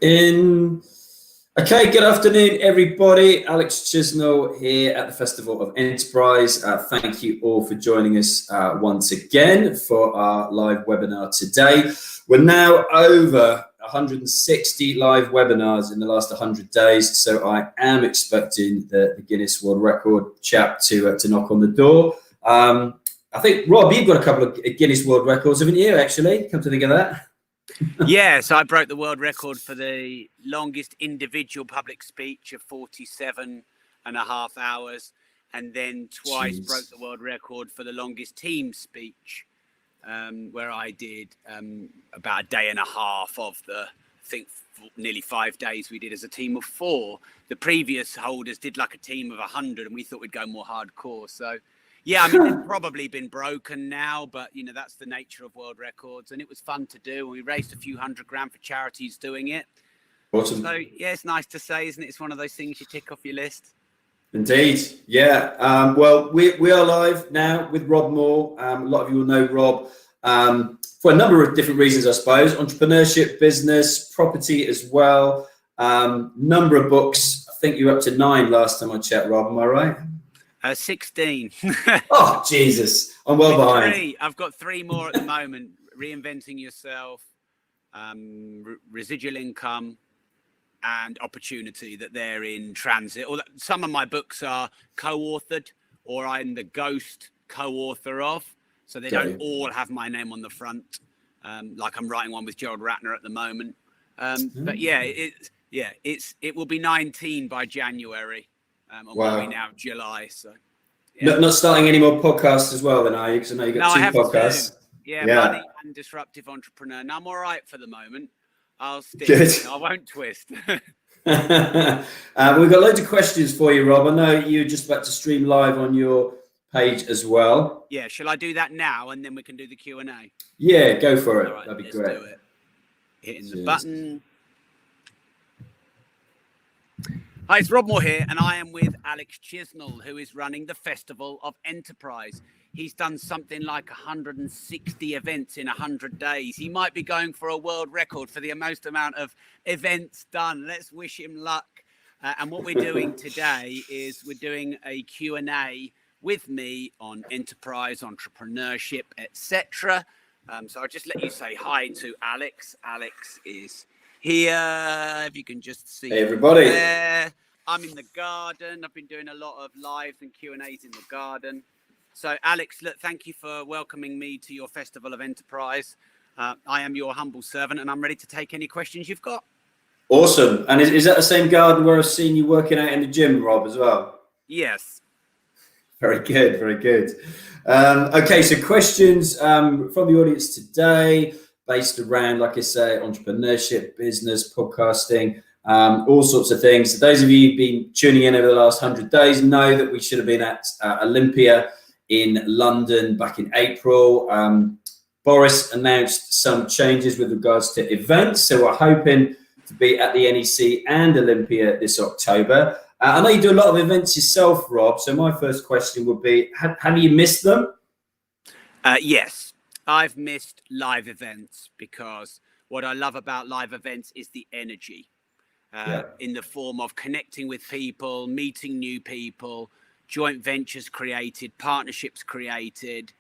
Okay, good afternoon, everybody. Alex Chisnell here at the Festival of Enterprise. Thank you all for joining us once again for our live webinar today. We're now over 160 live webinars in the last 100 days, so I am expecting the Guinness World Record chap to knock on the door. I think, Rob, you've got a couple of Guinness World Records, haven't you, actually? Come to think of that. Yeah, so I broke the world record for the longest individual public speech of 47.5 hours, and then twice broke the world record for the longest team speech, where I did about a day and a half of the, I think, nearly 5 days we did as a team of 4. The previous holders did like a team of 100, and we thought we'd go more hardcore. So yeah, I mean, they've probably been broken now, but, you know, that's the nature of world records. And it was fun to do. We raised a few $100,000 for charities doing it. Awesome. So, yeah, it's nice to say, isn't it? It's one of those things you tick off your list. Indeed. Yeah. Well, we are live now with Rob Moore. A lot of you will know Rob for a number of different reasons, I suppose. Entrepreneurship, business, property as well. Number of books. I think you're up to 9 last time I checked, Rob. Am I right? 16. Oh, Jesus. I'm well behind. I've got 3 more at the moment. Reinventing Yourself, Residual Income, and Opportunity, that they're in transit. Some of my books are co-authored, or I'm the ghost co-author of. So they don't all have my name on the front. Like I'm writing one with Gerald Ratner at the moment. But yeah, it will be 19 by January. Wow. We're now July, so yeah. Not starting any more podcasts as well, then, are you? Because I know you've got 2 podcasts. Yeah, Money and Disruptive Entrepreneur. Now I'm all right for the moment. I'll stick. I won't twist. We've got loads of questions for you, Rob. I know you're just about to stream live on your page as well. Yeah, shall I do that now, and then we can do the Q&A? Yeah, go for it. Right, that'd be great. Do it. Hitting the button. Hi, it's Rob Moore here, and I am with Alex Chisnell, who is running the Festival of Enterprise. He's done something like 160 events in 100 days. He might be going for a world record for the most amount of events done. Let's wish him luck. And what we're doing today is we're doing a Q&A with me on enterprise, entrepreneurship, etc. So I'll just let you say hi to Alex. Alex is here, if you can just see. Hey, everybody. There. I'm in the garden. I've been doing a lot of lives and Q&As in the garden. So, Alex, look, thank you for welcoming me to your Festival of Enterprise. I am your humble servant, and I'm ready to take any questions you've got. Awesome. And is that the same garden where I've seen you working out in the gym, Rob, as well? Yes. Very good. Very good. Okay, so questions from the audience today, based around, like I say, entrepreneurship, business, podcasting, all sorts of things. So those of you who've been tuning in over the last 100 days know that we should have been at Olympia in London back in April. Boris announced some changes with regards to events, so we're hoping to be at the NEC and Olympia this October. I know you do a lot of events yourself, Rob, so my first question would be, have you missed them? Yes, I've missed live events, because what I love about live events is the energy in the form of connecting with people, meeting new people, joint ventures created, partnerships created,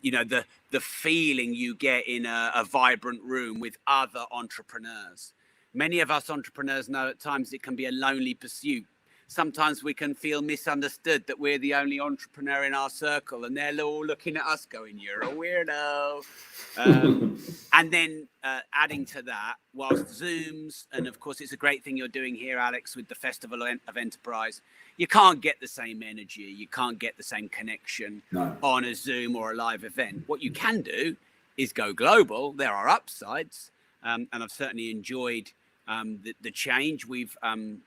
you know, the feeling you get in a vibrant room with other entrepreneurs. Many of us entrepreneurs know at times it can be a lonely pursuit. Sometimes we can feel misunderstood, that we're the only entrepreneur in our circle, and they're all looking at us going, "You're a weirdo." And then adding to that, whilst Zooms, and of course it's a great thing you're doing here, Alex, with the Festival of Enterprise, you can't get the same energy, you can't get the same connection on a Zoom or a live event. What you can do is go global. There are upsides, and I've certainly enjoyed the change. We've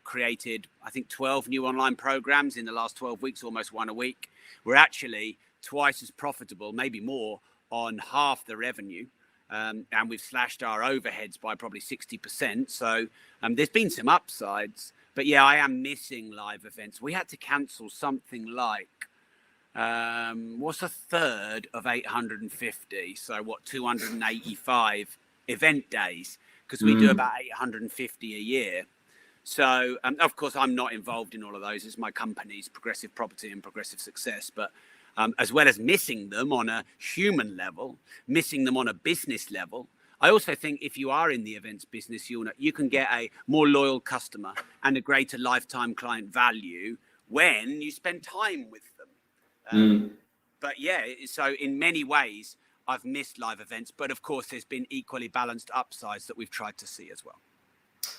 created, I think, 12 new online programs in the last 12 weeks, almost one a week. We're actually twice as profitable, maybe more, on half the revenue. And we've slashed our overheads by probably 60%. So there's been some upsides. But yeah, I am missing live events. We had to cancel something like, what's a third of 850? So what, 285 event days? because we do about 850 a year. So, of course, I'm not involved in all of those. It's my company's Progressive Property and Progressive Success. But as well as missing them on a human level, missing them on a business level, I also think if you are in the events business, you can get a more loyal customer and a greater lifetime client value when you spend time with them. But yeah, so in many ways, I've missed live events. But of course, there's been equally balanced upsides that we've tried to see as well.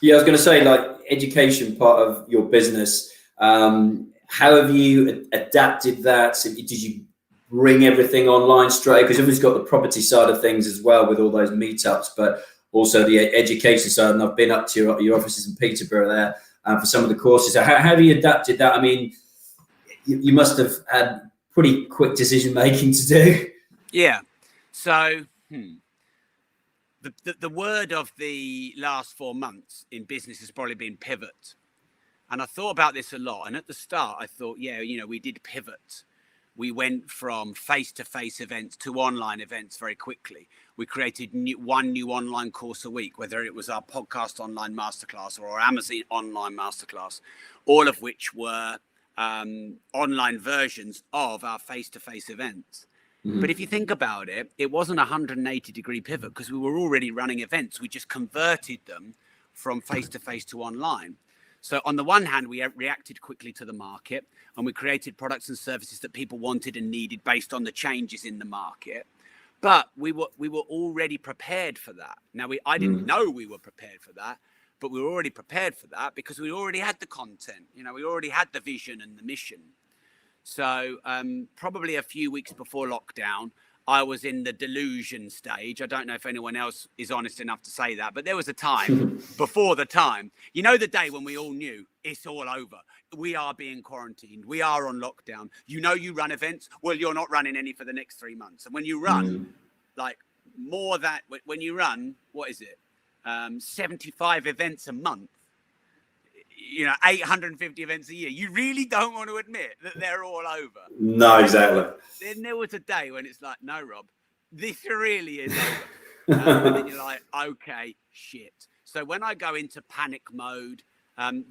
Yeah, I was going to say, like, education part of your business. How have you adapted that? So did you bring everything online straight? Because everyone's got the property side of things as well with all those meetups, but also the education side. And I've been up to your offices in Peterborough there for some of the courses. So how have you adapted that? I mean, you must have had pretty quick decision making to do. Yeah. So the word of the last 4 months in business has probably been pivot. And I thought about this a lot. And at the start, I thought, yeah, we did pivot. We went from face-to-face events to online events very quickly. We created one new online course a week, whether it was our podcast online masterclass or our Amazon online masterclass, all of which were online versions of our face-to-face events. But if you think about it, it wasn't a 180-degree pivot because we were already running events. We just converted them from face-to-face to online. So on the one hand, we reacted quickly to the market and we created products and services that people wanted and needed based on the changes in the market. But we were already prepared for that. Now, I didn't know we were prepared for that, but we were already prepared for that because we already had the content. We already had the vision and the mission. So probably a few weeks before lockdown, I was in the delusion stage. I don't know if anyone else is honest enough to say that, but there was a time before the time, the day when we all knew it's all over. We are being quarantined. We are on lockdown. You run events. Well, you're not running any for the next 3 months. And when you run, when you run, what is it? 75 events a month. 850 events a year. You really don't want to admit that they're all over. No, exactly. Then there was a day when it's like, no, Rob, this really is over. And then you're like, okay, shit. So when I go into panic mode,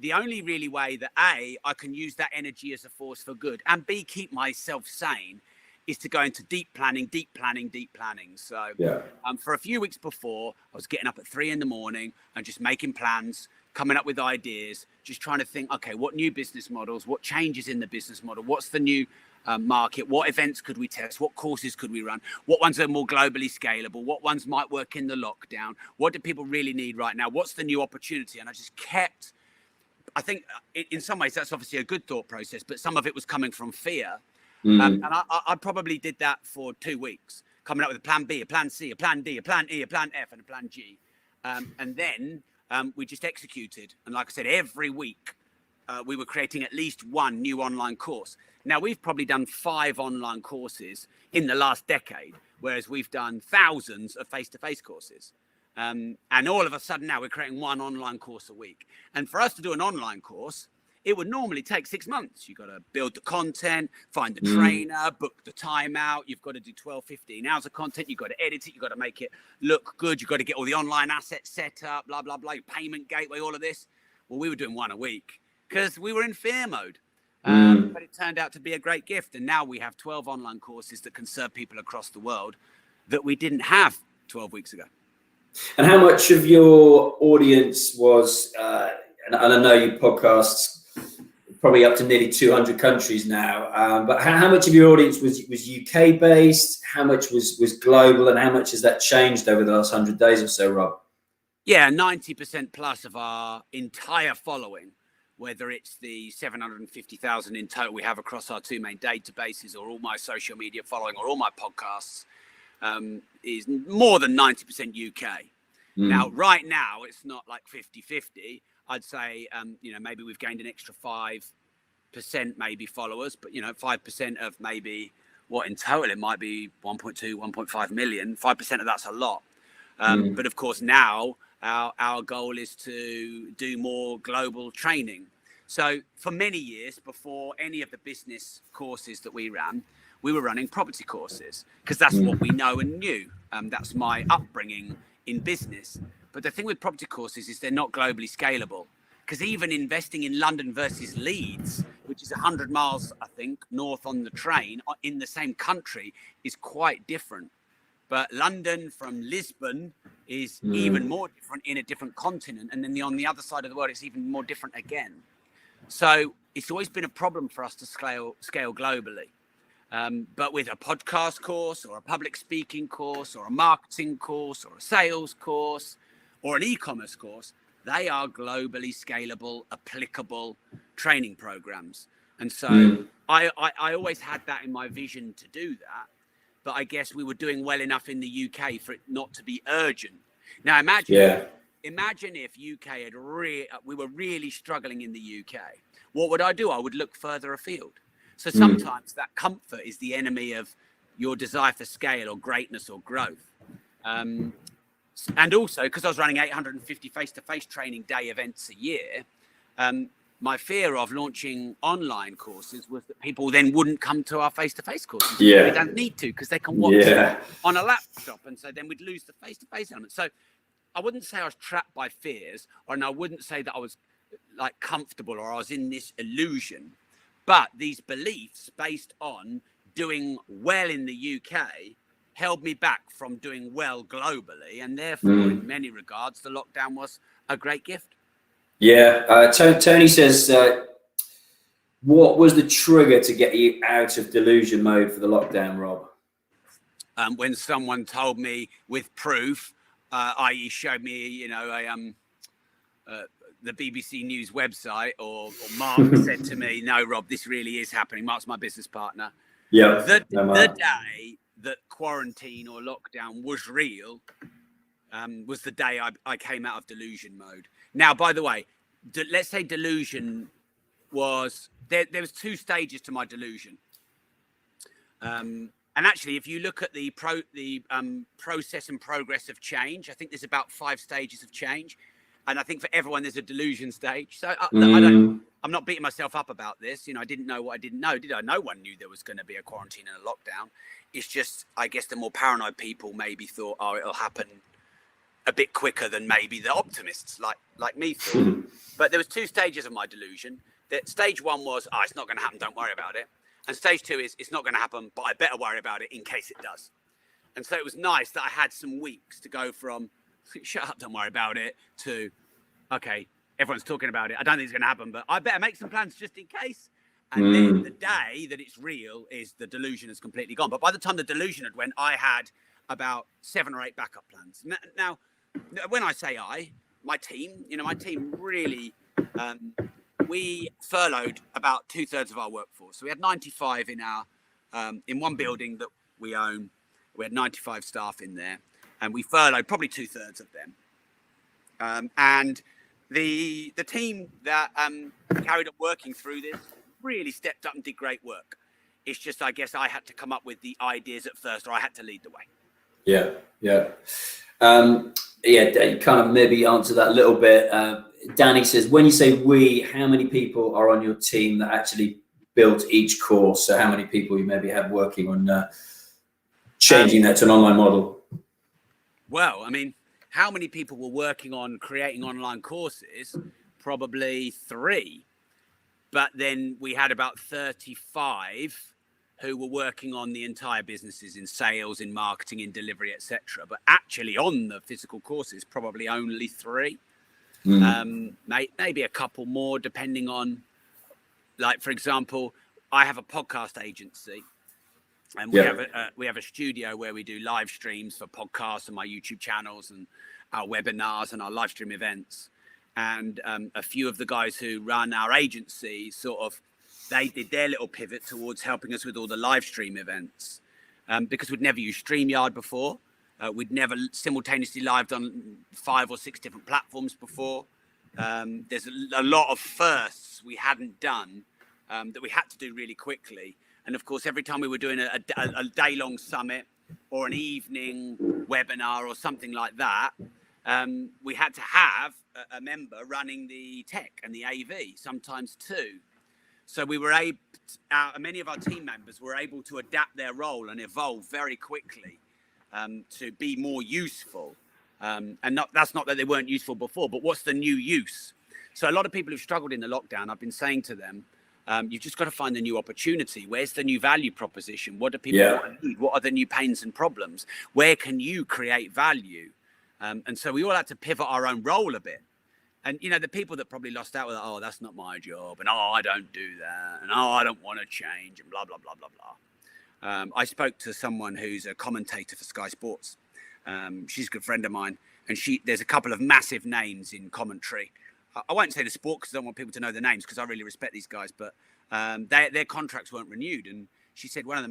the only really way that A, I can use that energy as a force for good, and B, keep myself sane, is to go into deep planning. So for a few weeks before, I was getting up at 3 a.m. and just making plans, coming up with ideas, just trying to think, okay, what new business models, what changes in the business model, what's the new market, what events could we test, what courses could we run, what ones are more globally scalable, what ones might work in the lockdown, what do people really need right now, what's the new opportunity? And I just kept, I think in some ways that's obviously a good thought process, but some of it was coming from fear. And I probably did that for 2 weeks, coming up with a plan B, a plan C, a plan D, a plan E, a plan F, and a plan G. And then we just executed. And like I said, every week we were creating at least one new online course. Now, we've probably done 5 online courses in the last decade, whereas we've done thousands of face-to-face courses. And all of a sudden now we're creating one online course a week. And for us to do an online course, it would normally take 6 months. You've got to build the content, find the trainer, book the time out. You've got to do 12, 15 hours of content. You've got to edit it. You've got to make it look good. You've got to get all the online assets set up, blah, blah, blah, your payment gateway, all of this. Well, we were doing one a week because we were in fear mode. But it turned out to be a great gift. And now we have 12 online courses that can serve people across the world that we didn't have 12 weeks ago. And how much of your audience was, and I know you podcasts probably up to nearly 200 countries now, but how much of your audience was UK based? How much was global, and how much has that changed over the last 100 days or so, Rob? Yeah, 90% plus of our entire following, whether it's the 750,000 in total we have across our 2 main databases, or all my social media following, or all my podcasts, is more than 90% UK. Now, right now, it's not like 50-50. I'd say, maybe we've gained an extra 5% maybe followers, but, 5% of maybe what in total it might be 1.2, 1.5 million. 5% of that's a lot. But of course, now our goal is to do more global training. So for many years before any of the business courses that we ran, we were running property courses because that's what we know and knew. That's my upbringing in business. But the thing with property courses is they're not globally scalable, because even investing in London versus Leeds, which is 100 miles, I think, north on the train in the same country, is quite different. But London from Lisbon is even more different in a different continent. And then on the other side of the world, it's even more different again. So it's always been a problem for us to scale globally. But with a podcast course or a public speaking course or a marketing course or a sales course or an e-commerce course, they are globally scalable, applicable training programs. And so I always had that in my vision to do that. But I guess we were doing well enough in the UK for it not to be urgent. Now imagine if UK had we were really struggling in the UK. What would I do? I would look further afield. So sometimes that comfort is the enemy of your desire for scale or greatness or growth. And also, because I was running 850 face-to-face training day events a year, my fear of launching online courses was that people then wouldn't come to our face-to-face courses. They don't need to, because they can watch it on a laptop. And so then we'd lose the face-to-face element. So I wouldn't say I was trapped by fears, and I wouldn't say that I was like comfortable or I was in this illusion. But these beliefs based on doing well in the UK held me back from doing well globally. And therefore, in many regards, the lockdown was a great gift. Yeah. Tony says, what was the trigger to get you out of delusion mode for the lockdown, Rob? When someone told me with proof, i.e. showed me, the BBC News website, or Mark said to me, no, Rob, this really is happening. Mark's my business partner. Yeah. The day that quarantine or lockdown was real was the day I came out of delusion mode. Now, by the way, let's say delusion was, there was two stages to my delusion. And actually, if you look at the process and progress of change, I think there's about 5 stages of change. And I think for everyone, there's a delusion stage. So I'm not beating myself up about this. I didn't know what I didn't know. Did I? No one knew there was going to be a quarantine and a lockdown. It's just, I guess the more paranoid people maybe thought, oh, it'll happen a bit quicker than maybe the optimists like me thought. But there was 2 stages of my delusion. Stage 1 was, it's not going to happen, don't worry about it. And stage 2 is, it's not going to happen, but I better worry about it in case it does. And so it was nice that I had some weeks to go from, shut up, don't worry about it, to, okay, everyone's talking about it, I don't think it's going to happen, but I better make some plans just in case. And then the day that it's real is the delusion is completely gone. But by the time the delusion had went, I had about 7 or 8 backup plans. Now, when I say my team really, we furloughed about 2/3 of our workforce. So we had 95 in one building that we own. We had 95 staff in there, and we furloughed probably 2/3 of them. And the team that carried on working through this really stepped up and did great work. It's just, I guess I had to come up with the ideas at first, or I had to lead the way. Yeah. You kind of maybe answer that a little bit. Danny says, when you say we, how many people are on your team that actually built each course? So how many people you maybe have working on changing that to an online model? Well, I mean, how many people were working on creating online courses? Probably 3. But then we had about 35 who were working on the entire businesses in sales, in marketing, in delivery, etc. But actually on the physical courses, probably only 3. Maybe a couple more, depending on, like, for example, I have a podcast agency, and we have a studio where we do live streams for podcasts and my YouTube channels and our webinars and our live stream events. And a few of the guys who run our agency they did their little pivot towards helping us with all the live stream events, because we'd never used StreamYard before. We'd never simultaneously lived on 5 or 6 different platforms before. There's a lot of firsts we hadn't done that we had to do really quickly. And of course, every time we were doing a day-long summit or an evening webinar or something like that, we had to have a member running the tech and the AV, sometimes 2. So we were many of our team members were able to adapt their role and evolve very quickly to be more useful. That's not that they weren't useful before, but what's the new use? So a lot of people who've struggled in the lockdown, I've been saying to them, you've just got to find the new opportunity. Where's the new value proposition? What do people want to need? What are the new pains and problems? Where can you create value? And so we all had to pivot our own role a bit. And, you know, the people that probably lost out were, oh, that's not my job. And, oh, I don't do that. And, oh, I don't want to change. And blah, blah, blah, blah, blah. I spoke to someone who's a commentator for Sky Sports. She's a good friend of mine. And there's a couple of massive names in commentary. I won't say the sport because I don't want people to know the names because I really respect these guys. But their contracts weren't renewed. And she said one of the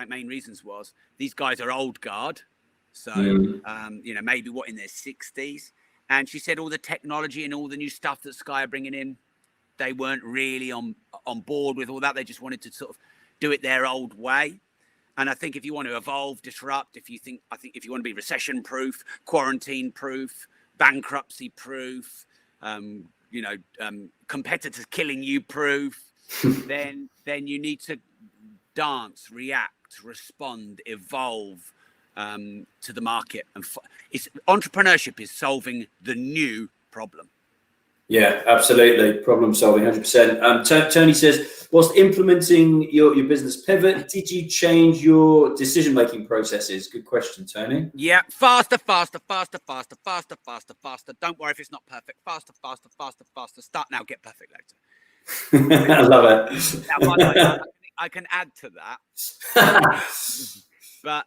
main reasons was these guys are old guard. So, you know, maybe in their 60s. And she said all the technology and all the new stuff that Sky are bringing in, they weren't really on board with all that. They just wanted to sort of do it their old way. And I think if you want to evolve, disrupt, if you want to be recession proof, quarantine proof, bankruptcy proof, competitors killing you proof, then you need to dance, react, respond, evolve to the market. And entrepreneurship is solving the new problem. Yeah, absolutely. Problem solving, 100%. Tony says, whilst implementing your business pivot, did you change your decision-making processes? Good question, Tony. Yeah, faster. Don't worry if it's not perfect. Faster. Start now, get perfect later. I love it. Now, by the way, I can add to that. But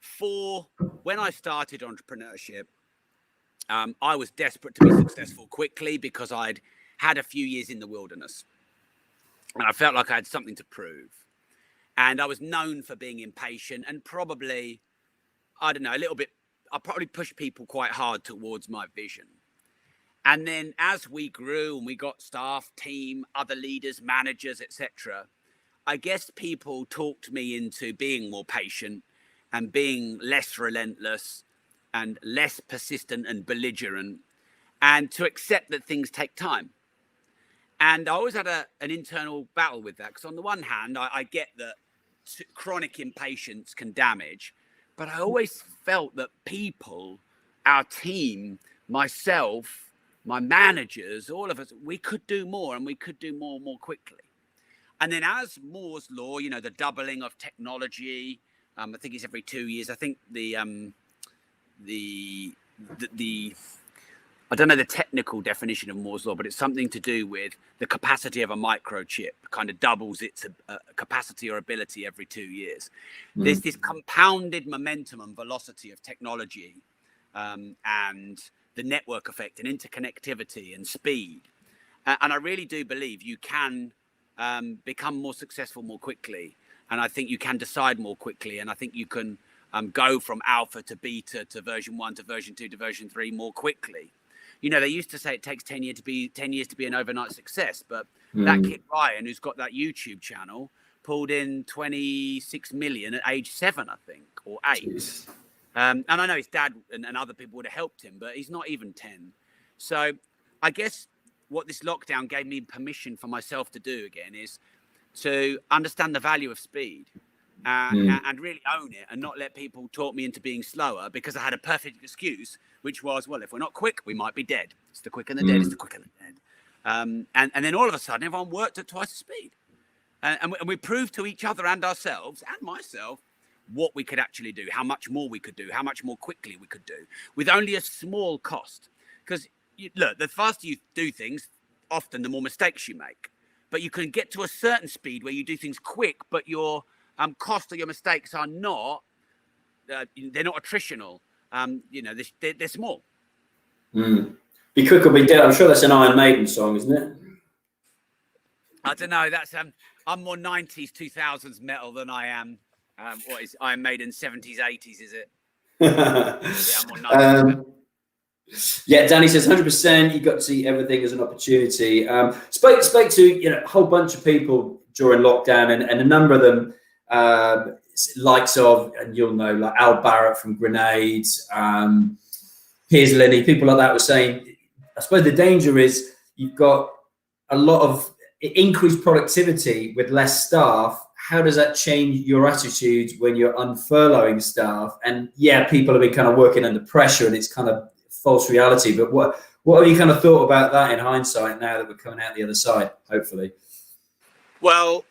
for when I started entrepreneurship, I was desperate to be successful quickly because I'd had a few years in the wilderness and I felt like I had something to prove. And I was known for being impatient and probably, I don't know, a little bit, I probably pushed people quite hard towards my vision. And then as we grew and we got staff, team, other leaders, managers, etc., I guess people talked me into being more patient and being less relentless and less persistent and belligerent, and to accept that things take time. And I always had an internal battle with that, because on the one hand, I get that chronic impatience can damage, but I always felt that people, our team, myself, my managers, all of us, we could do more and we could do more quickly. And then as Moore's law, you know, the doubling of technology, I think it's every 2 years. I think the I don't know the technical definition of Moore's law, but it's something to do with the capacity of a microchip kind of doubles its capacity or ability every 2 years. There's this compounded momentum and velocity of technology and the network effect and interconnectivity and speed. And I really do believe you can become more successful more quickly. And I think you can decide more quickly. And I think you can go from alpha to beta to version 1 to version 2 to version 3 more quickly. You know, they used to say it takes 10 years to be an overnight success. But that kid Ryan, who's got that YouTube channel, pulled in 26 million at age 7, I think, or 8. Jeez. And I know his dad and other people would have helped him, but he's not even 10. So I guess what this lockdown gave me permission for myself to do again is to understand the value of speed and really own it and not let people talk me into being slower, because I had a perfect excuse, which was, well, if we're not quick, we might be dead. It's the quick and the dead, it's the quick and the dead. And then all of a sudden, everyone worked at twice the speed. And we proved to each other and ourselves and myself what we could actually do, how much more we could do, how much more quickly we could do with only a small cost. Because look, the faster you do things, often the more mistakes you make. But you can get to a certain speed where you do things quick, but your cost of your mistakes are not, they're not attritional. You know, they're small. Be quick or be dead. I'm sure that's an Iron Maiden song, isn't it? I don't know. That's I'm more 90s, 2000s metal than I am. What is Iron Maiden 70s, 80s? Is it? Yeah, I'm more 90s. Yeah, Danny says 100%. You got to see everything as an opportunity. Spoke to a whole bunch of people during lockdown, and a number of them, likes of, and you'll know, like Al Barrett from Grenades, Piers Linney, people like that were saying, I suppose the danger is you've got a lot of increased productivity with less staff. how does that change your attitude when you're unfurloughing staff? And yeah, people have been kind of working under pressure and it's kind of false reality. But what have you kind of thought about that in hindsight now that we're coming out the other side, hopefully? Well,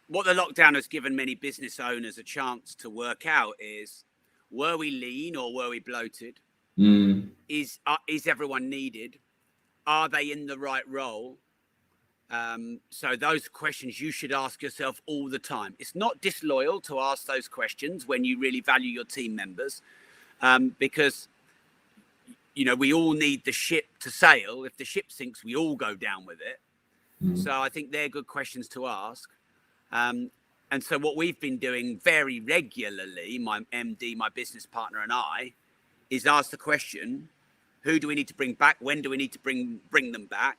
what the lockdown has given many business owners a chance to work out is, were we lean or were we bloated? Is everyone needed? Are they in the right role? So those questions you should ask yourself all the time. It's not disloyal to ask those questions when you really value your team members, because we all need the ship to sail. If the ship sinks, we all go down with it. So I think they're good questions to ask. And so what we've been doing very regularly, my MD, my business partner, and I, is ask the question: who do we need to bring back? When do we need to bring them back?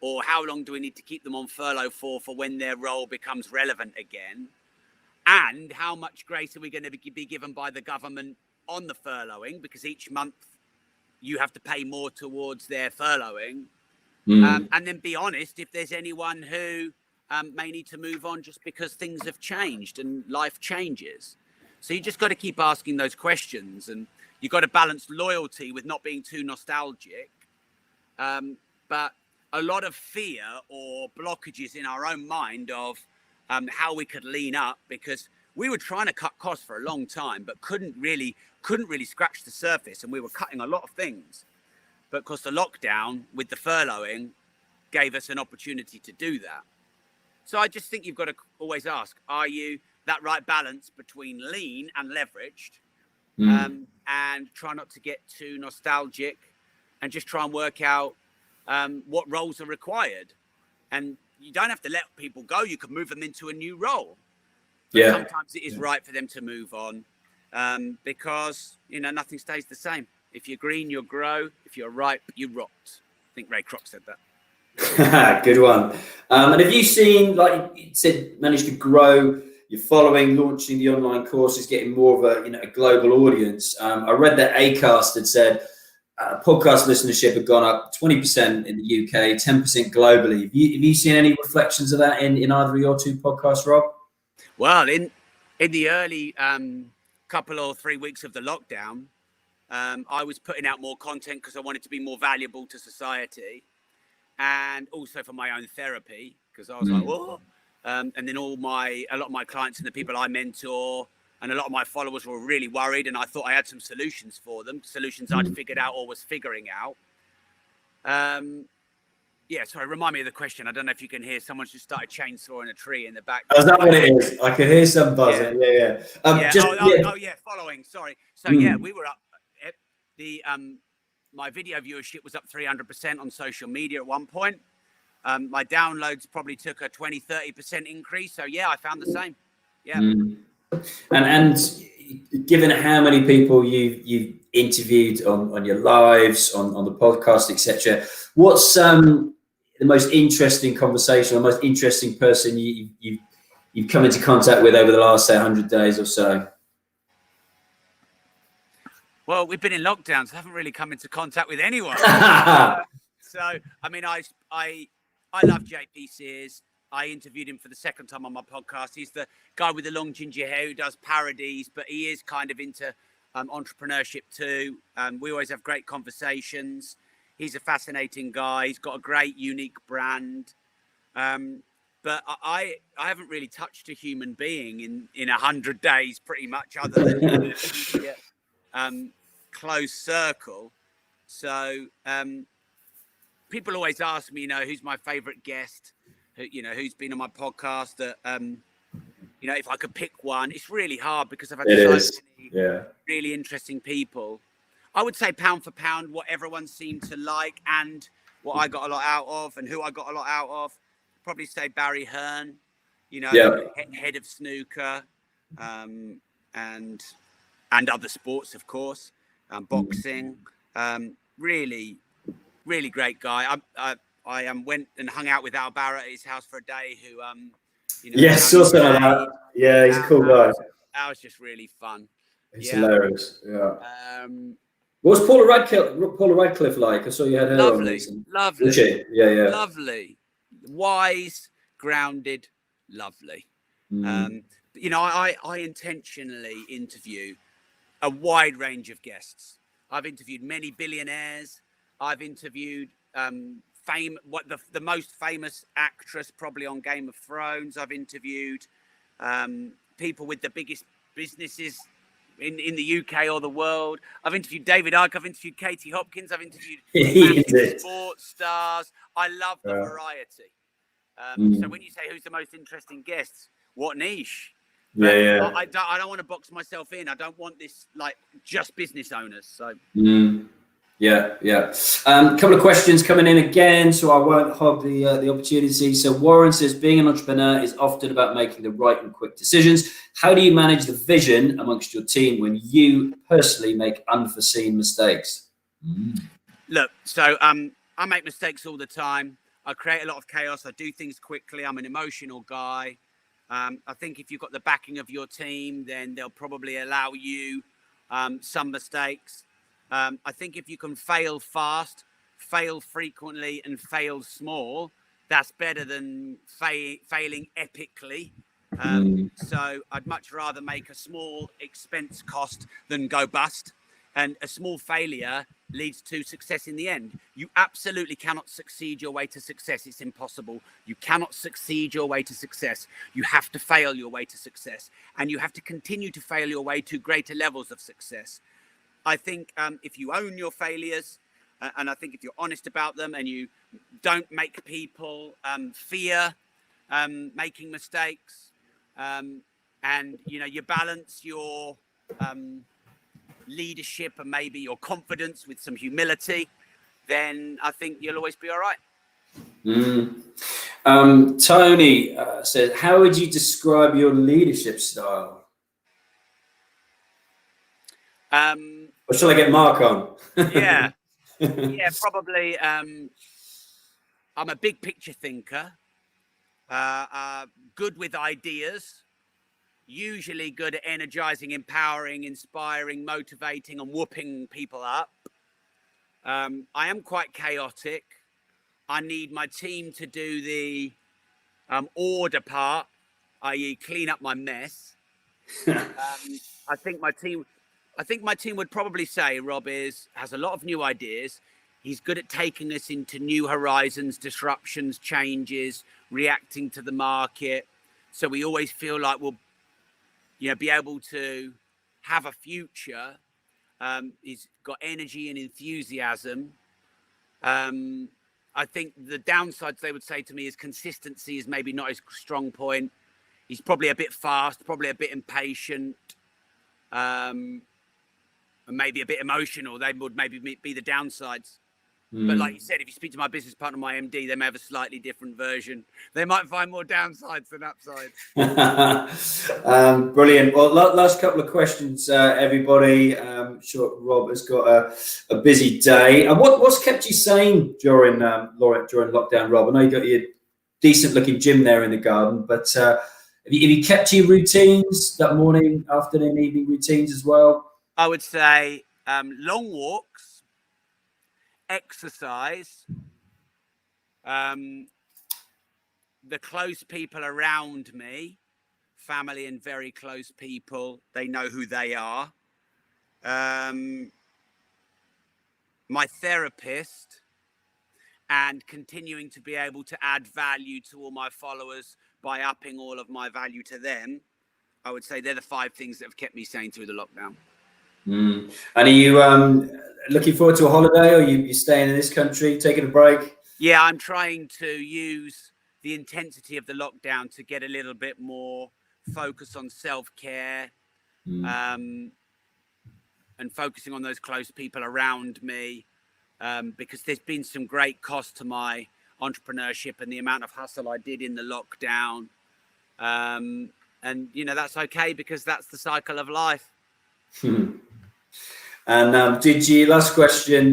Or how long do we need to keep them on furlough for when their role becomes relevant again? And how much grace are we going to be given by the government on the furloughing? Because each month you have to pay more towards their furloughing. And then be honest if there's anyone who may need to move on just because things have changed and life changes. So you just got to keep asking those questions, and you've got to balance loyalty with not being too nostalgic. But a lot of fear or blockages in our own mind of how we could lean up, because we were trying to cut costs for a long time, but couldn't really scratch the surface, and we were cutting a lot of things. But of course, the lockdown with the furloughing gave us an opportunity to do that. So I just think you've got to always ask, are you that right balance between lean and leveraged? And try not to get too nostalgic, and just try and work out what roles are required. And you don't have to let people go. You can move them into a new role. But sometimes it is right for them to move on, because nothing stays the same. If you're green, you'll grow. If you're ripe, you rot. I think Ray Kroc said that. Good one. And have you seen, like you said, managed to grow your following, launching the online courses, getting more of a global audience? I read that Acast had said podcast listenership had gone up 20% in the UK, 10% globally. Have you seen any reflections of that in either of your two podcasts, Rob? Well, in the early couple or 3 weeks of the lockdown, I was putting out more content because I wanted to be more valuable to society, and also for my own therapy, because I was like, whoa. And then a lot of my clients and the people I mentor and a lot of my followers were really worried, and I thought I had some solutions for them, solutions I'd figured out or was figuring out. Sorry, remind me of the question. I don't know if you can hear, someone's just started chainsawing a tree in the back. Oh, is that what it is? I can hear some buzzing. Yeah. Following. Sorry. So we were up. My video viewership was up 300% on social media at one point. My downloads probably took a 20-30% increase. So I found the same. And given how many people you've interviewed on your lives, on the podcast, etc., what's the most interesting conversation, the most interesting person you've come into contact with over the last, say, 100 days or so? Well, we've been in lockdown, so I haven't really come into contact with anyone. So, I mean, I love JP Sears. I interviewed him for the second time on my podcast. He's the guy with the long ginger hair who does parodies, but he is kind of into entrepreneurship too. We always have great conversations. He's a fascinating guy. He's got a great, unique brand. But I haven't really touched a human being in 100 days, pretty much, other than close circle. So people always ask me, who's my favorite guest, who's been on my podcast, that if I could pick one. It's really hard because I've had so many really interesting people. I would say pound for pound, what everyone seemed to like and what I got a lot out of and who I got a lot out of. Probably say Barry Hearn, head of snooker, and other sports, of course, boxing. Really, really great guy. I went and hung out with Al Barrett at his house for a day. Who, saw some of that. Yeah, he's a cool guy. That was just really fun. He's hilarious. Yeah. What was Paula Radcliffe like? I saw you had her on. Lovely. Was she? Yeah. Lovely, wise, grounded, lovely. You know, I intentionally interview a wide range of guests. I've interviewed many billionaires. I've interviewed the most famous actress probably on Game of Thrones. I've interviewed people with the biggest businesses in the UK or the world. I've interviewed David Icke. I've interviewed Katie Hopkins. I've interviewed massive sports stars. I love the variety. So when you say who's the most interesting guests, what niche? But I don't want to box myself in. I don't want this like just business owners. So yeah. Couple of questions coming in again, so I won't hog the opportunity. So Warren says, being an entrepreneur is often about making the right and quick decisions. How do you manage the vision amongst your team when you personally make unforeseen mistakes? Look, so I make mistakes all the time. I create a lot of chaos. I do things quickly. I'm an emotional guy. I think if you've got the backing of your team, then they'll probably allow you some mistakes. I think if you can fail fast, fail frequently, and fail small, that's better than failing epically. So I'd much rather make a small expense cost than go bust. And a small failure leads to success in the end. You absolutely cannot succeed your way to success. It's impossible. You cannot succeed your way to success. You have to fail your way to success. And you have to continue to fail your way to greater levels of success. I think if you own your failures, and I think if you're honest about them and you don't make people fear making mistakes, and you know, you balance your leadership and maybe your confidence with some humility, then I think you'll always be all right. Tony says, how would you describe your leadership style? Or shall I get Mark on? Yeah, probably. I'm a big picture thinker, good with ideas, usually good at energizing, empowering, inspiring, motivating, and whooping people up. I am quite chaotic. I need my team to do the order part, i.e. clean up my mess. I think my team would probably say Rob has a lot of new ideas. He's good at taking us into new horizons, disruptions, changes, reacting to the market. So we always feel like we'll, you know, be able to have a future. He's got energy and enthusiasm. I think the downsides they would say to me is consistency is maybe not his strong point. He's probably a bit fast, probably a bit impatient, and maybe a bit emotional. They would maybe be the downsides. But like you said, if you speak to my business partner, my MD, they may have a slightly different version. They might find more downsides than upsides. Brilliant. Well, last couple of questions, everybody. I'm sure Rob has got a busy day. And what's kept you sane during lockdown, Rob? I know you got your decent-looking gym there in the garden, but have you kept your routines, that morning, afternoon, evening routines as well? I would say long walks. Exercise, the close people around me, family and very close people, they know who they are. My therapist, and continuing to be able to add value to all my followers by upping all of my value to them. I would say they're the 5 things that have kept me sane through the lockdown. And are you looking forward to a holiday, or are you staying in this country, taking a break? Yeah, I'm trying to use the intensity of the lockdown to get a little bit more focus on self-care, and focusing on those close people around me, because there's been some great cost to my entrepreneurship and the amount of hustle I did in the lockdown. And, you know, that's okay because that's the cycle of life. And last question,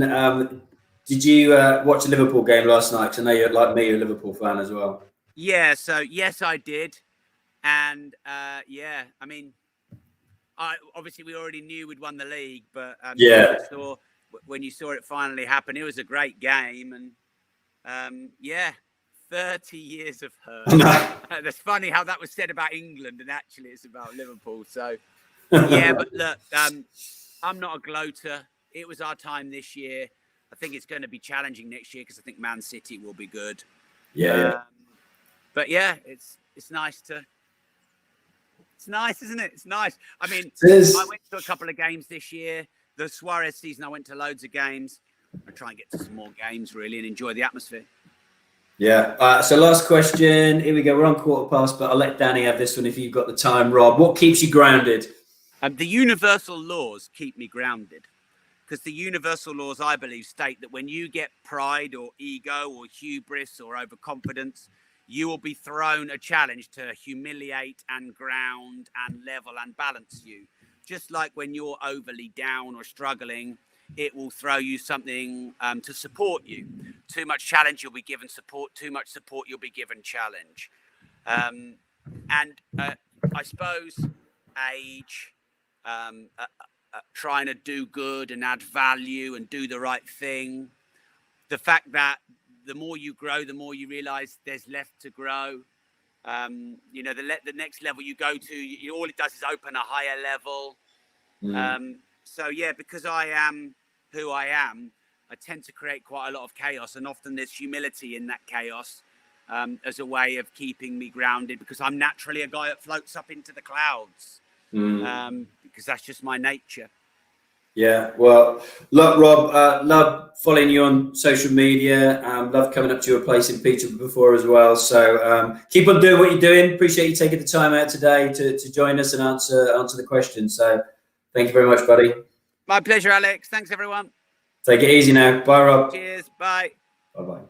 did you watch the Liverpool game last night? Because I know you're, like me, you're a Liverpool fan as well. Yeah, so yes, I did. And yeah, I mean, obviously we already knew we'd won the league, but when you saw it finally happen, it was a great game. And yeah, 30 years of hurt. No. That's funny how that was said about England, and actually it's about Liverpool. So, yeah, but look, I'm not a gloater. It was our time this year. I think it's going to be challenging next year because I think Man City will be good. Yeah. But yeah, it's nice to. It's nice, isn't it? It's nice. I mean, I went to a couple of games this year. The Suarez season, I went to loads of games. I try and get to some more games, really, and enjoy the atmosphere. Yeah. So last question. Here we go. We're on 1:15, but I'll let Danny have this one if you've got the time, Rob. What keeps you grounded? The universal laws keep me grounded, because the universal laws, I believe, state that when you get pride or ego or hubris or overconfidence, you will be thrown a challenge to humiliate and ground and level and balance you. Just like when you're overly down or struggling, it will throw you something to support you. Too much challenge, you'll be given support. Too much support, you'll be given challenge. And I suppose age, trying to do good and add value and do the right thing. The fact that the more you grow, the more you realize there's left to grow. You know, the next level you go to, all it does is open a higher level. So yeah, because I am who I am, I tend to create quite a lot of chaos, and often there's humility in that chaos as a way of keeping me grounded, because I'm naturally a guy that floats up into the clouds, because that's just my nature. Yeah, well, look, Rob, love following you on social media. Love coming up to your place in Peterborough before as well. So keep on doing what you're doing. Appreciate you taking the time out today to join us and answer the questions. So thank you very much, buddy. My pleasure, Alex. Thanks, everyone. Take it easy now. Bye, Rob. Cheers. Bye. Bye-bye.